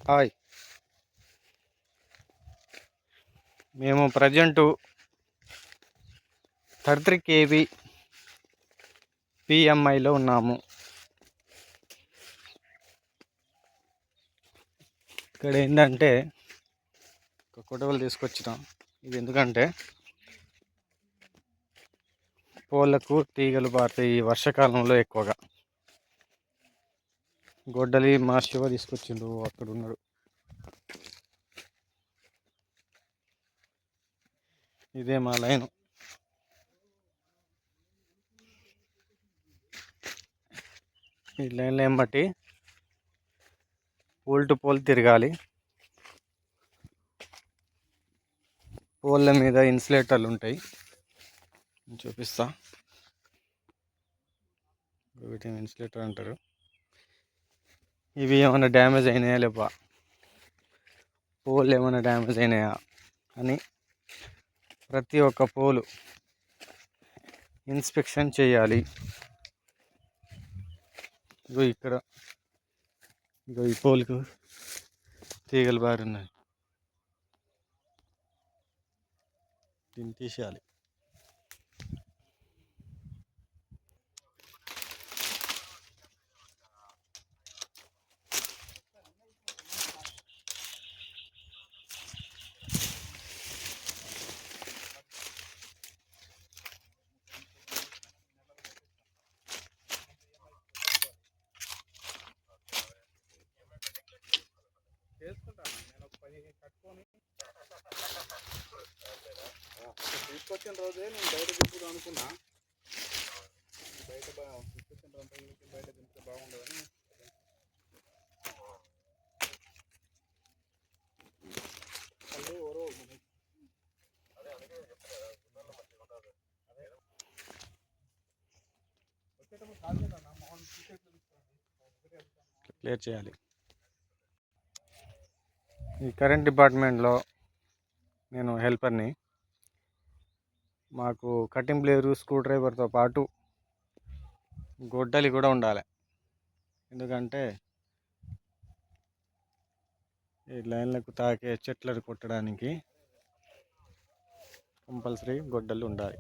Hi, మేము present 33 kV PMIలో ఉన్నాము. ఇక్కడ ఏంటంటే ఒక కొడవలు తీసుకొచ్చినాం. ఇది ఎందుకంటే పోళ్ళకు తీగలు పారుతాయి ఈ వర్షాకాలంలో ఎక్కువగా. గొడ్డలి మా శివ తీసుకొచ్చిండు, అక్కడ ఉన్నాడు. ఇదే మా లైను. ఈ లైన్లో ఏం పోల్ టు పోల్ తిరగాలి. పోల్ల మీద ఇన్సులేటర్లు ఉంటాయి, చూపిస్తా. వీటిని ఇన్సులేటర్ అంటారు. ఇవి ఏమైనా డ్యామేజ్ అయినాయా లేవా, పోల్ ఏమైనా డ్యామేజ్ అయినాయా అని ప్రతి ఒక్క పోలు ఇన్స్పెక్షన్ చేయాలి. ఇగో ఈ పోల్కు తీగలు బారున్నాయి, దీన్ని తీసేయాలి. తీసుకొచ్చిన రోజే నేను బయట దింపుదాం అనుకున్నా. తీసుకొచ్చిన రోజు బయట దింపితే బాగుండదని క్లియర్ చేయాలి. ఈ కరెంట్ డిపార్ట్మెంట్లో నేను హెల్పర్ని. మాకు కటింగ్ ప్లేయరు, స్క్రూ డ్రైవర్తో పాటు గొడ్డలి కూడా ఉండాలి. ఎందుకంటే ఈ లైన్లకు తాకే చెట్లను కొట్టడానికి కంపల్సరీ గొడ్డలు ఉండాలి.